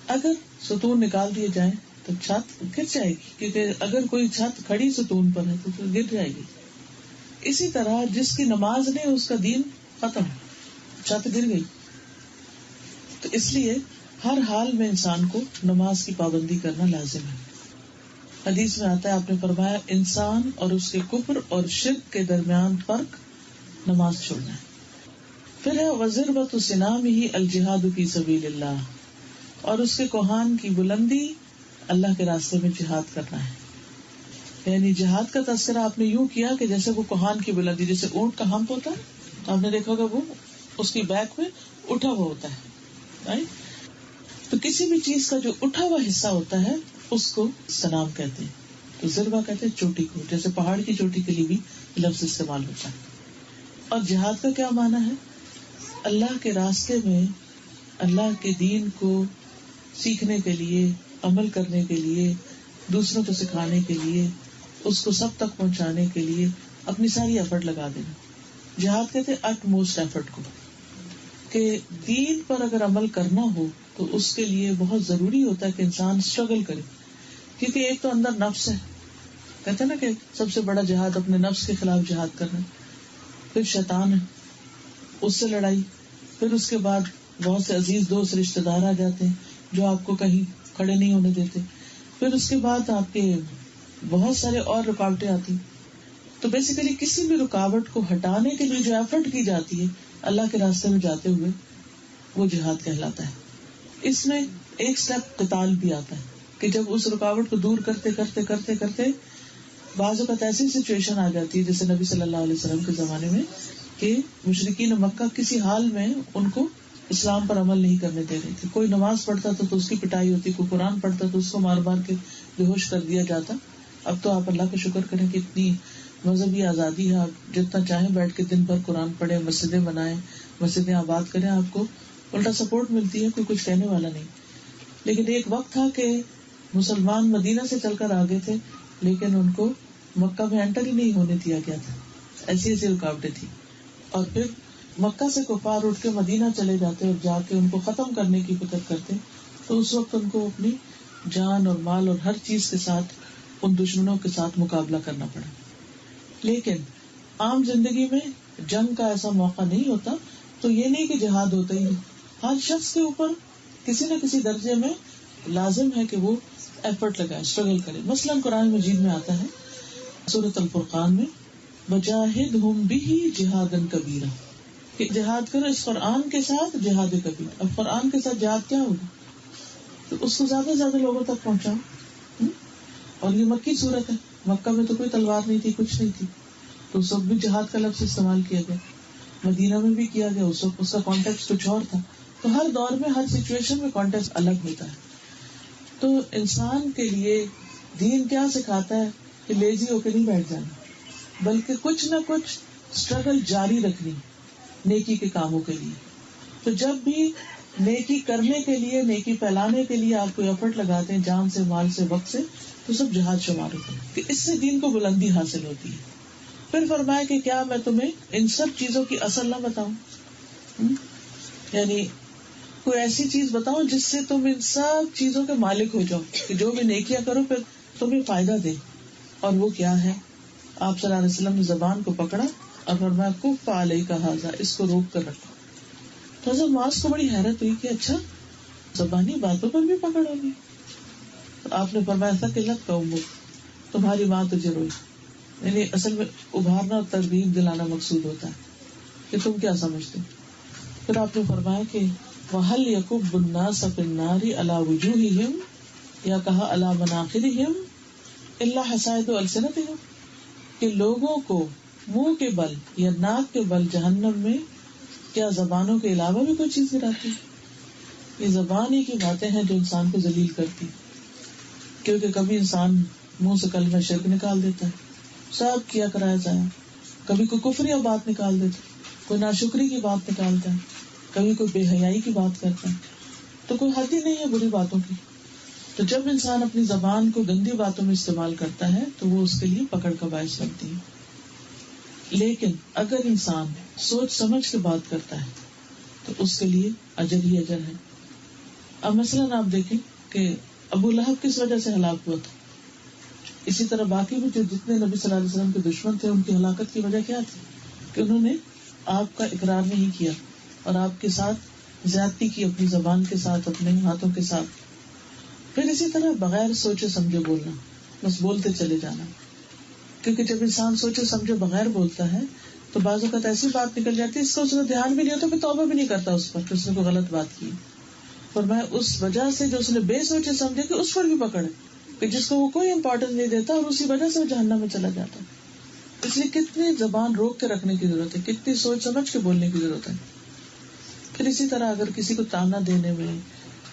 اگر ستون نکال دیے جائیں تو چھت گر جائے گی, کیونکہ اگر کوئی چھت کھڑی ستون پر ہے تو پھر گر جائے گی. اسی طرح جس کی نماز نہیں اس کا دین ختم, چھت گر گئی. تو اس لیے ہر حال میں انسان کو نماز کی پابندی کرنا لازم ہے. حدیث میں آتا ہے آپ نے فرمایا انسان اور اس کے کفر اور شرک کے درمیان فرق نماز چھوڑنا ہے. پھر ہے وذروۃ سنامہ الجہاد فی سبیل اللہ, اور اس کے کوہان کی بلندی اللہ کے راستے میں جہاد کرنا ہے. یعنی جہاد کا تذکرہ آپ نے یوں کیا کہ جیسے وہ کوہان کی بلندی، جیسے اونٹ کا ہمپ ہوتا ہے تو آپ نے دیکھا ہوگا وہ اس کی بیک میں اٹھا ہوا ہوتا ہے، تو کسی بھی چیز کا جو اٹھا ہوا حصہ ہوتا ہے اس کو سنام کہتے ہیں. تو ذروہ کہتے ہیں چوٹی کو، جیسے پہاڑ کی چوٹی کے لیے بھی لفظ استعمال ہوتا ہے. اور جہاد کا کیا معنی ہے؟ اللہ کے راستے میں اللہ کے دین کو سیکھنے کے لیے، عمل کرنے کے لیے، دوسروں کو سکھانے کے لیے، اس کو سب تک پہنچانے کے لیے اپنی ساری ایفرٹ لگا دینا. جہاد کہتے ہیں اٹ موسٹ ایفرٹ کو، کہ دین پر اگر عمل کرنا ہو تو اس کے لیے بہت ضروری ہوتا ہے کہ انسان اسٹرگل کرے. کیونکہ ایک تو اندر نفس ہے، کہتے ہیں نا کہ سب سے بڑا جہاد اپنے نفس کے خلاف جہاد کرنا. پھر شیطان ہے، اس سے لڑائی. پھر اس کے بعد بہت سے عزیز دوست رشتے دار آ جاتے ہیں جو آپ کو کہیں کھڑے نہیں ہونے دیتے. پھر اس کے بعد آپ کے بہت سارے اور رکاوٹیں آتی. تو بیسیکلی کسی بھی رکاوٹ کو ہٹانے کے لیے جو ایفرٹ کی جاتی ہے اللہ کے راستے میں جاتے ہوئے، وہ جہاد کہلاتا ہے. اس میں ایک سٹیپ قتال بھی آتا ہے کہ جب اس رکاوٹ کو دور کرتے کرتے کرتے کرتے بعض اوقات ایسی سچویشن آ جاتی ہے جیسے نبی صلی اللہ علیہ وسلم کے زمانے میں کہ مشرکین مکہ کسی حال میں ان کو اسلام پر عمل نہیں کرنے دے رہے تھے. کوئی نماز پڑھتا تھا تو اس کی پٹائی ہوتی، کوئی قرآن پڑھتا تو اس کو مار مار کے بے ہوش کر دیا جاتا. اب تو آپ اللہ کا شکر کریں کہ اتنی مذہبی آزادی ہے، آپ جتنا چاہیں بیٹھ کے دن بھر قرآن پڑھیں، مسجدیں بنائیں، مسجدیں آباد کریں، آپ کو الٹا سپورٹ ملتی ہے، کوئی کچھ کہنے والا نہیں. لیکن ایک وقت تھا کہ مسلمان مدینہ سے چل کر آگے تھے لیکن ان کو مکہ میں انٹر ہی نہیں ہونے دیا گیا تھا. ایسی ایسی رکاوٹیں تھی. اور پھر مکہ سے کفار اٹھ کے مدینہ چلے جاتے اور جا کے ان کو ختم کرنے کی فکر کرتے، تو اس وقت ان کو اپنی جان اور مال اور ہر چیز کے ساتھ ان دشمنوں کے ساتھ مقابلہ کرنا پڑا. لیکن عام زندگی میں جنگ کا ایسا موقع نہیں ہوتا، تو یہ نہیں کہ جہاد ہوتا ہی نہیں. ہر شخص کے اوپر کسی نہ کسی درجے میں لازم ہے کہ وہ ایفرٹ لگائے، اسٹرگل کرے. مثلاً قرآن مجید میں آتا ہے سورۃ الفرقان میں وجاہدہم بہ جہادا کبیرا، کہ جہاد کرو اس قرآن کے ساتھ جہاد کبیر. اب قرآن کے ساتھ جہاد کیا ہوگا؟ تو اس کو زیادہ سے زیادہ لوگوں تک پہنچاؤ. اور یہ مکی صورت ہے، مکہ میں تو کوئی تلوار نہیں تھی، کچھ نہیں تھی، تو اس وقت بھی جہاد کا لفظ استعمال کیا گیا. مدینہ میں بھی کیا گیا، اس وقت اس کا کانٹیکسٹ کچھ اور تھا. تو ہر دور میں ہر سچویشن میں کانٹیکسٹ الگ ہوتا ہے. تو انسان کے لیے دین کیا سکھاتا ہے کہ لیزی ہو کے نہیں بیٹھ جانا، بلکہ کچھ نہ کچھ اسٹرگل جاری رکھنی نیکی کے کاموں کے لیے. تو جب بھی نیکی کرنے کے لیے، نیکی پھیلانے کے لیے آپ کو ایفرٹ لگاتے ہیں جان سے، مال سے، وقت سے، تو سب جہاد شمار ہوتا ہے کہ اس سے دین کو بلندی حاصل ہوتی ہے. پھر فرمایا کہ کیا میں تمہیں ان سب چیزوں کی اصل نہ بتاؤں؟ یعنی کوئی ایسی چیز بتاؤں جس سے تم ان سب چیزوں کے مالک ہو جاؤ، کہ جو بھی نیکیاں کرو پھر تمہیں فائدہ دے. اور وہ کیا ہے؟ آپ صلی اللہ علیہ وسلم نے زبان کو پکڑا اور فرمایا کف علیک ھذا، اس کو روک کر رکھو. تو حضرت معاذ کو بڑی حیرت ہوئی کہ اچھا زبانی باتوں پر بھی پکڑ ہوگی. آپ نے فرمایا ثقلتک امک، تمہاری ماں تجھے روئی. یعنی اصل میں ابھارنا اور ترغیب دلانا مقصود ہوتا ہے کہ تم کیا سمجھتے. پھر آپ نے فرمایا کہ وَهَلْ يَكُبُّ النَّاسَ فِي النَّارِ عَلَى وُجُوهِهِمْ، یا کہا عَلَى مَنَاخِرِهِمْ إِلَّا حَصَائِدُ أَلْسِنَتِهِمْ، کہ لوگوں کو منہ کے بل یا ناک کے بل جہنم میں کیا زبانوں کے علاوہ بھی کوئی چیز گراتی. یہ زبان ہی کی باتیں ہیں جو انسان کو ذلیل کرتی. کیونکہ کبھی انسان منہ سے کلمہ شرک نکال دیتا ہے، سب کیا کرایا جائے. کبھی کوئی کفریہ بات نکال دیتا ہے، کوئی ناشکری کی بات نکالتا ہے، کبھی کوئی بے حیائی کی بات کرتا ہے. تو کوئی حد ہی نہیں ہے بری باتوں کی. تو جب انسان اپنی زبان کو گندی باتوں میں استعمال کرتا ہے تو وہ اس کے لیے پکڑ کا باعث بنتی ہے. لیکن اگر انسان سوچ سمجھ کے بات کرتا ہے تو اس کے لیے اجر ہی اجر ہے. اب مثلاً آپ دیکھیں کہ ابو لہب کس وجہ سے ہلاک ہوا تھا. اسی طرح باقی بھی جو جتنے نبی صلی اللہ علیہ وسلم کے دشمن تھے ان کی ہلاکت کی وجہ کیا تھی؟ کہ انہوں نے آپ کا اقرار نہیں کیا اور آپ کے ساتھ زیادتی کی، اپنی زبان کے ساتھ، اپنے ہاتھوں کے ساتھ. پھر اسی طرح بغیر سوچے سمجھے بولنا، بس بولتے چلے جانا. کیونکہ جب انسان سوچے سمجھے بغیر بولتا ہے تو بعض اوقات ایسی بات نکل جاتی ہے اس کو اس میں دھیان بھی نہیں ہوتا، پھر توبہ بھی نہیں کرتا اس پر کہ اس نے کوئی غلط بات کی. فرمایا اس وجہ سے جو اس نے بے سوچے سمجھے کہ اس پر بھی پکڑ ہے. کہ جس کو وہ کوئی امپورٹنس نہیں دیتا اور اسی وجہ سے وہ جہنم میں چلا جاتا ہے. اس لیے کتنی زبان روک کے رکھنے کی ضرورت ہے, کتنی سوچ سمجھ کے بولنے کی ضرورت ہے. پھر اسی طرح اگر کسی کو تانا دینے میں,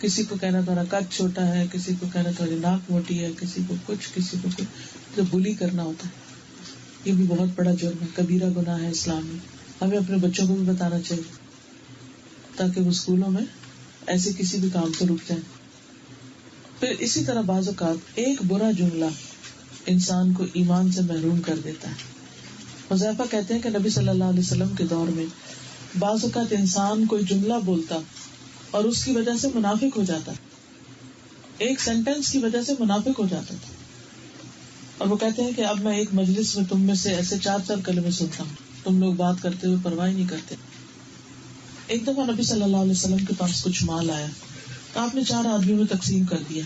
کسی کو کہنا تھوڑا قد چھوٹا ہے, کسی کو کہنا تھوڑی ناک موٹی ہے, کسی کو کچھ جو بلی کرنا ہوتا ہے, یہ بھی بہت بڑا جرم ہے, کبیرہ گناہ ہے اسلام میں. ہمیں اپنے بچوں کو بھی بتانا چاہیے تاکہ وہ اسکولوں میں ایسے کسی بھی کام سے رک جائیں. پھر اسی طرح بعض اوقات ایک برا جملہ انسان کو ایمان سے محروم کر دیتا ہے. حذیفہ کہتے ہیں کہ نبی صلی اللہ علیہ وسلم کے دور میں بعض اوقات انسان کوئی جملہ بولتا اور اس کی وجہ سے منافق ہو جاتا, ایک سینٹینس کی وجہ سے منافق ہو جاتا تھا. اور وہ کہتے ہیں کہ اب میں ایک مجلس میں تم میں سے ایسے 4 کلمے سنتا ہوں, تم لوگ بات کرتے ہوئے پرواہ نہیں کرتے. ایک دفعہ نبی صلی اللہ علیہ وسلم کے پاس کچھ مال آیا تو آپ نے 4 آدمیوں میں تقسیم کر دیا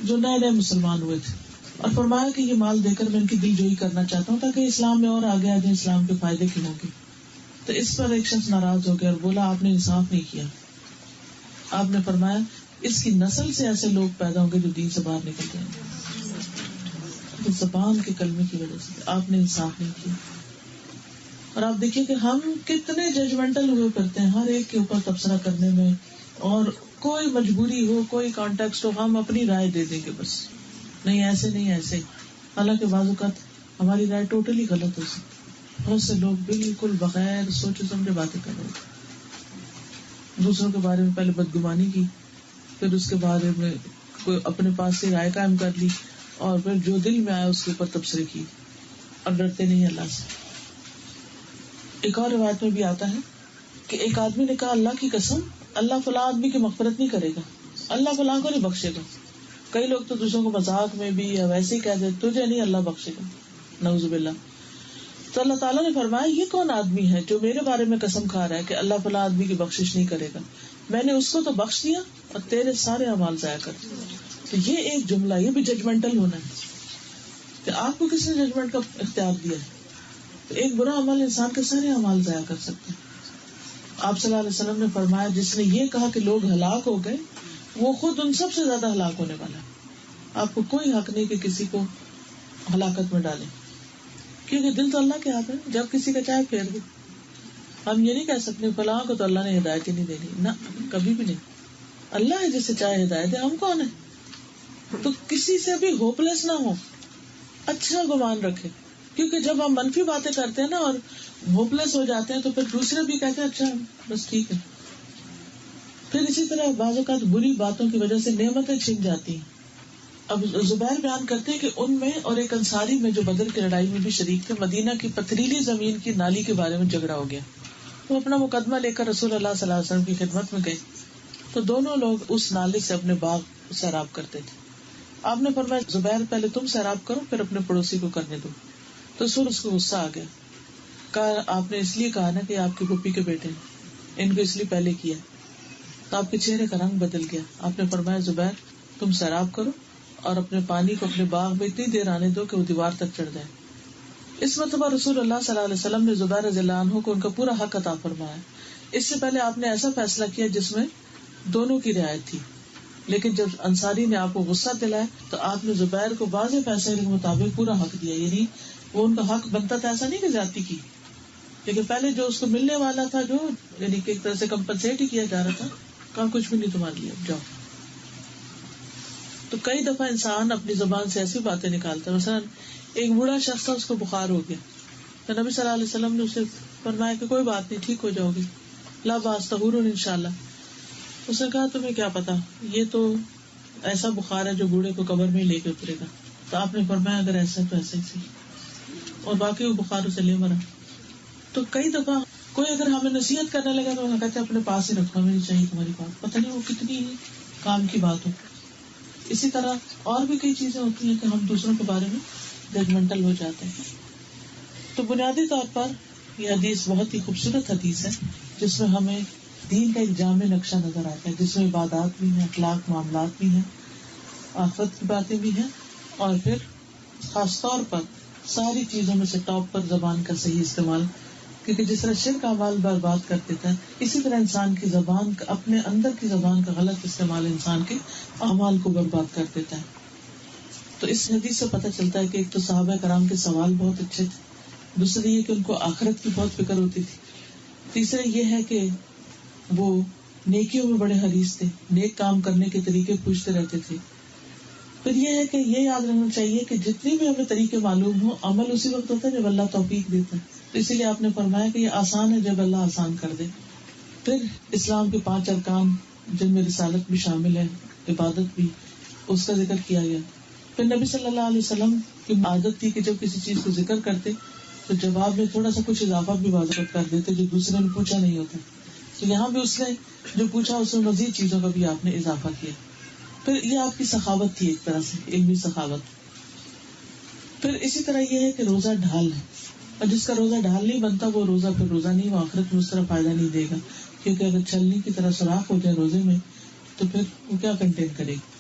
جو نئے نئے مسلمان ہوئے تھے, اور فرمایا کہ یہ مال دے کر میں ان کی دل جوئی کرنا چاہتا ہوں تاکہ اسلام میں اور آگے آگے اسلام کے فائدے کی ہوں گے. تو اس پر ایک شخص ناراض ہو گیا اور بولا آپ نے انصاف نہیں کیا. آپ نے فرمایا اس کی نسل سے ایسے لوگ پیدا ہوں گے جو دین سے باہر نکل جائیں گے. تو زبان کے کلمے کی وجہ سے آپ نے انصاف نہیں کیا. اور آپ دیکھیے کہ ہم کتنے ججمنٹل ہوئے کرتے ہیں ہر ایک کے اوپر تبصرہ کرنے میں, اور کوئی مجبوری ہو, کوئی کانٹیکسٹ ہو, ہم اپنی رائے دے دیں گے بس, نہیں ایسے نہیں ایسے. حالانکہ بعض اوقات ہماری رائے ٹوٹلی غلط ہو سکتی. بہت سے لوگ بالکل بغیر سوچے سمجھے باتیں کر رہے ہیں, دوسروں کے بارے میں پہلے بدگمانی کی, پھر اس کے بارے میں کوئی اپنے پاس سے رائے قائم کر لی, اور پھر جو دل میں آیا اس کے اوپر تبصرے کی, اور ڈرتے نہیں اللہ سے. ایک اور روایت میں بھی آتا ہے کہ ایک آدمی نے کہا اللہ کی قسم اللہ فلاں آدمی کی مغفرت نہیں کرے گا, اللہ فلاں کو نہیں بخشے گا. کئی لوگ تو دوسروں کو مذاق میں بھی یا ویسے ہی کہہ دیتے تجھے نہیں اللہ بخشے گا, نعوذ باللہ. تو اللہ تعالیٰ نے فرمایا یہ کون آدمی ہے جو میرے بارے میں قسم کھا رہا ہے کہ اللہ فلاں آدمی کی بخشش نہیں کرے گا, میں نے اس کو تو بخش دیا اور تیرے سارے اعمال ضائع کر دیے. تو یہ ایک جملہ, یہ بھی ججمنٹل ہونا ہے کہ آپ کو کس نے ججمنٹ کا اختیار دیا ہے. تو ایک برا عمل انسان کے سارے اعمال ضائع کر سکتے ہیں. آپ صلی اللہ علیہ وسلم نے فرمایا جس نے یہ کہا کہ لوگ ہلاک ہو گئے وہ خود ان سب سے زیادہ ہلاک ہونے والا ہے. آپ کو کوئی حق نہیں کہ کسی کو ہلاکت میں ڈالیں, کیونکہ دل تو اللہ کے ہاتھ ہے, جب کسی کا چاہے پھیر دے. ہم یہ نہیں کہہ سکتے فلاں کو تو اللہ نے ہدایت ہی نہیں دینی, نہ کبھی بھی نہیں. اللہ ہے جسے چاہے ہدایت دے, ہم کون ہیں. تو کسی سے بھی ہوپ لیس نہ ہو, اچھا گمان رکھے, کیونکہ جب ہم منفی باتیں کرتے ہیں نا اور ہوپ لیس ہو جاتے ہیں تو پھر دوسرے بھی کہتے ہیں اچھا بس ٹھیک ہے. پھر اسی طرح بعض اوقات بری باتوں کی وجہ سے نعمتیں چھن جاتی ہیں. اب زبیر بیان کرتے ہیں کہ ان میں اور ایک انصاری میں جو بدر کی لڑائی میں بھی شریک تھے, مدینہ کی پتھریلی زمین کی نالی کے بارے میں جھگڑا ہو گیا. وہ اپنا مقدمہ لے کر رسول اللہ صلی اللہ علیہ وسلم کی خدمت میں گئے تو دونوں لوگ اس نالے سے اپنے باغ سیراب کرتے تھے. آپ نے فرمایا زبیر پہلے تم سیراب کرو پھر اپنے پڑوسی کو کرنے دو. تو اس کو غصہ آ گیا, کہا آپ نے اس لیے کہا نا کہ آپ کی پھوپھی کے بیٹے ہیں, ان کو اس لیے پہلے کیا. تو آپ کے چہرے کا رنگ بدل گیا. آپ نے فرمایا زبیر تم سیراب کرو اور اپنے پانی کو اپنے باغ میں اتنی دیر آنے دو کہ وہ دیوار تک چڑھ جائے. اس مرتبہ رسول اللہ صلی اللہ علیہ وسلم نے زبیر رضی اللہ عنہ کو ان کا پورا حق عطا فرمایا. اس سے پہلے آپ نے ایسا فیصلہ کیا جس میں دونوں کی رعایت تھی, لیکن جب انصاری نے آپ کو غصہ دلایا تو آپ نے زبیر کو واضح فیصلے کے مطابق پورا حق دیا. یعنی وہ ان کا حق بنتا تھا, ایسا نہیں کہ زیادتی کی, لیکن پہلے جو اس کو ملنے والا تھا جو یعنی کہ ایک طرح سے کمپنسیٹ ہی کیا جا رہا تھا, کہا کچھ بھی نہیں تمہارے لیے, جاؤ. تو کئی دفعہ انسان اپنی زبان سے ایسی باتیں نکالتا ہے. مثلا ایک بوڑھا شخص تھا, اس کو بخار ہو گیا تو نبی صلی اللہ علیہ وسلم نے اسے فرمایا کہ کوئی بات نہیں, ٹھیک ہو جاؤ گی, لا باس طہور انشاءاللہ. اس نے کہا تمہیں کیا پتا, یہ تو ایسا بخار ہے جو بوڑھے کو قبر میں لے کے اترے گا. تو آپ نے فرمایا اگر ایسا تو ایسا ہی صحیح, اور باقی وہ بخار اسے لے مرا. تو کئی دفعہ کوئی اگر ہمیں نصیحت کرنے لگا تو وہ کہتے اپنے پاس ہی رکھنا, مجھے چاہیے تمہاری بات, پتہ نہیں وہ کتنی کام کی بات ہو. اسی طرح اور بھی کئی چیزیں ہوتی ہیں کہ ہم دوسروں کے بارے میں ججمنٹل ہو جاتے ہیں. تو بنیادی طور پر یہ حدیث بہت ہی خوبصورت حدیث ہے جس میں ہمیں دین کا ایک جامع نقشہ نظر آتا ہے, جس میں عبادات بھی ہیں, اخلاق معاملات بھی ہیں, آخرت کی باتیں بھی ہیں, اور پھر خاص طور پر ساری چیزوں میں سے ٹاپ پر زبان کا صحیح استعمال, کیونکہ جس طرح شرک اعمال برباد کر دیتا ہے اسی طرح انسان کی زبان اپنے اندر کی زبان کا غلط استعمال انسان کے اعمال کو برباد کر دیتا ہے. تو اس حدیث سے پتہ چلتا ہے کہ ایک تو صحابہ کرام کے سوال بہت اچھے تھے، دوسرے یہ کہ ان کو آخرت کی بہت فکر ہوتی تھی، تیسرے یہ ہے کہ وہ نیکیوں میں بڑے حریص تھے، نیک کام کرنے کے طریقے پوچھتے رہتے تھے. پھر یہ ہے کہ یہ یاد رکھنا چاہیے کہ جتنی بھی ہمیں طریقے معلوم ہوں، عمل اسی وقت ہوتا ہے جب اللہ توفیق دیتا ہے. تو اسی لیے آپ نے فرمایا کہ یہ آسان ہے جب اللہ آسان کر دے. پھر اسلام کے 5 ارکان جن میں رسالت بھی شامل ہے، عبادت بھی، اس کا ذکر کیا گیا. پھر نبی صلی اللہ علیہ وسلم کی عادت تھی کہ جب کسی چیز کو ذکر کرتے تو جواب میں تھوڑا سا کچھ اضافہ بھی واضح کر دیتے جو دوسرے نے پوچھا نہیں ہوتا. تو یہاں بھی اس نے جو پوچھا اس میں مزید چیزوں کا بھی آپ نے اضافہ کیا. پھر یہ آپ کی سخاوت تھی، ایک طرح سے علمی سخاوت. پھر اسی طرح یہ ہے کہ روزہ ڈھال ہے، اور جس کا روزہ ڈھال نہیں بنتا وہ روزہ پھر روزہ نہیں، وہ آخرت میں اس طرح فائدہ نہیں دے گا، کیونکہ اگر چھلنی کی طرح سوراخ ہو جائے روزے میں تو پھر وہ کیا کنٹین کرے گی.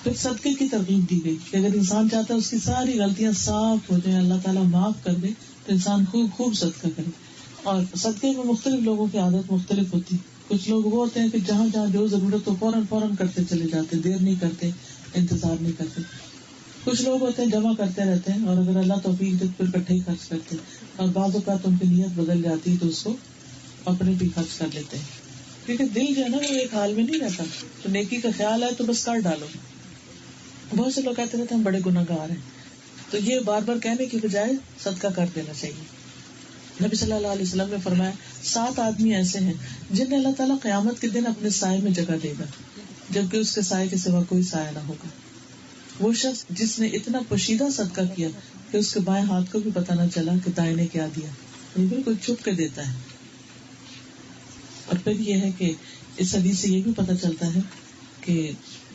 پھر صدقے کی ترغیب دی گئی کہ اگر انسان چاہتا ہے اس کی ساری غلطیاں صاف ہو جائیں، اللہ تعالیٰ معاف کر دے، تو انسان خوب صدقہ کرے. اور صدقے میں مختلف لوگوں کی عادت مختلف ہوتی. کچھ لوگ وہ ہوتے ہیں کہ جہاں جہاں جو ضرورت ہو فوراً کرتے چلے جاتے، دیر نہیں کرتے، انتظار نہیں کرتے. کچھ لوگ ہوتے ہیں جمع کرتے رہتے ہیں، اور اگر اللہ توفیق دے پھر اکٹھے ہی خرچ کرتے ہیں، اور بعض اوقات ان کی نیت بدل جاتی تو اس کو اپنے بھی خرچ کر لیتے ہیں، کیونکہ دل جو ہے نا وہ ایک حال میں نہیں رہتا. تو نیکی کا خیال ہے تو بس کر ڈالو. بہت سے لوگ کہتے رہتے ہیں ہم بڑے گناہ گار ہیں، تو یہ بار بار کہنے کی بجائے صدقہ کر دینا چاہیے. نبی صلی اللہ علیہ وسلم نے فرمایا 7 آدمی ایسے ہیں جنہیں اللہ تعالیٰ قیامت کے دن اپنے سائے میں جگہ دے گا جبکہ اس کے سائے کے سوا کوئی سایہ نہ ہوگا. وہ شخص جس نے اتنا پوشیدہ صدقہ کیا کہ اس کے بائیں ہاتھ کو بھی پتہ نہ چلا کہ دائیں نے کیا دیا، یہ بالکل چھپ کے دیتا ہے. اور پھر یہ ہے کہ اس حدیث سے یہ بھی پتہ چلتا ہے کہ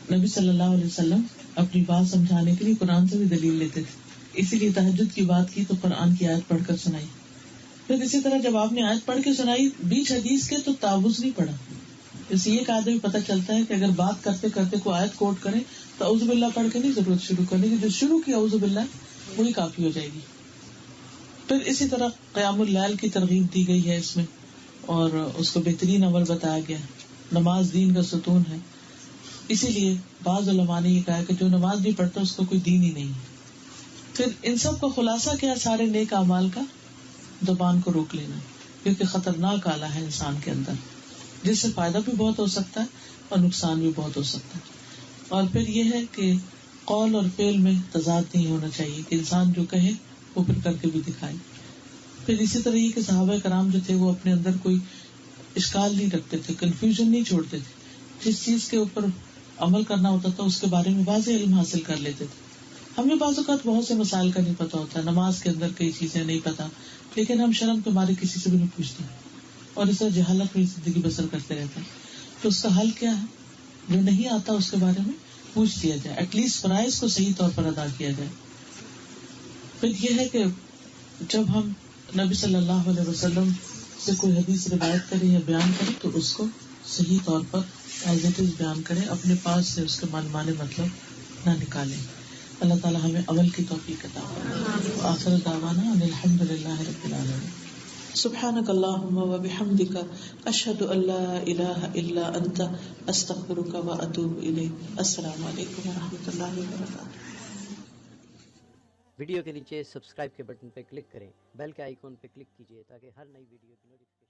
نبی صلی اللہ علیہ وسلم اپنی بات سمجھانے کے لیے قرآن سے بھی دلیل لیتے تھے، اسی لیے تہجد کی بات کی تو قرآن کی آیت پڑھ کر سنائی. پھر اسی طرح جب آپ نے آیت پڑھ کے سنائی بیچ حدیث کے تو تعوذ نہیں پڑھا. اس یہ قاعدہ بھی پتہ چلتا ہے کہ اگر بات کرتے کرتے کوئی آیت کوٹ کرے تو اعوذ باللہ پڑھ کے نہیں ضرورت شروع کرنے کی، جو شروع کی اعوذ باللہ وہی کافی ہو جائے گی. پھر اسی طرح قیام اللیل کی ترغیب دی گئی ہے اس میں، اور اس کو بہترین عمل بتایا گیا. نماز دین کا ستون ہے، اسی لیے بعض علماء نے یہ کہا کہ جو نماز نہیں پڑھتا اس کو کوئی دین ہی نہیں. پھر ان سب کا خلاصہ کیا سارے نیک اعمال کا؟ زبان کو روک لینا، کیونکہ خطرناک آلہ ہے انسان کے اندر، جس سے فائدہ بھی بہت ہو سکتا ہے اور نقصان بھی بہت ہو سکتا ہے. اور پھر یہ ہے کہ قول اور فعل میں تضاد نہیں ہونا چاہیے کہ انسان جو کہے وہ پھر کر کے بھی دکھائے. پھر اسی طرح یہ کہ صحابہ کرام جو تھے وہ اپنے اندر کوئی اشکال نہیں رکھتے تھے، کنفیوژن نہیں چھوڑتے تھے. جس چیز کے اوپر عمل کرنا ہوتا تھا اس کے بارے میں واضح علم حاصل کر لیتے تھے. ہمیں بعض اوقات بہت سے مسائل کا نہیں پتا ہوتا، نماز کے اندر کئی چیزیں نہیں پتا، لیکن ہم شرم کے مارے کسی سے بھی نہیں پوچھتے اور اس طرح جہالت میں زندگی بسر کرتے رہتے ہیں. تو اس کا حل کیا ہے؟ جو نہیں آتا اس کے بارے میں پوچھ لیا جائے، ایٹ لیسٹ فرائض کو صحیح طور پر ادا کیا جائے. پھر یہ ہے کہ جب ہم نبی صلی اللہ علیہ وسلم سے کوئی حدیث روایت کریں یا بیان کریں تو اس کو صحیح طور پر ایز اٹ از بیان کریں، اپنے پاس سے اس کے منمانے مطلب نہ نکالیں. اللہ تعالیٰ ہمیں عمل کی توفیق عطا فرمائے. آخر دعوانا ان الحمد للہ رب العالمین. سبحانک اللہم و بحمدک اشہد ان لا الہ الا انت استغفرک و اتوب الیک. السلام علیکم و رحمۃ اللہ وبرکاتہ. ویڈیو کے نیچے سبسکرائب کے بٹن پہ کلک کریں، بیل کے آئیکن پہ کلک کیجیے تاکہ ہر نئی ویڈیو کی نوٹیفکیشن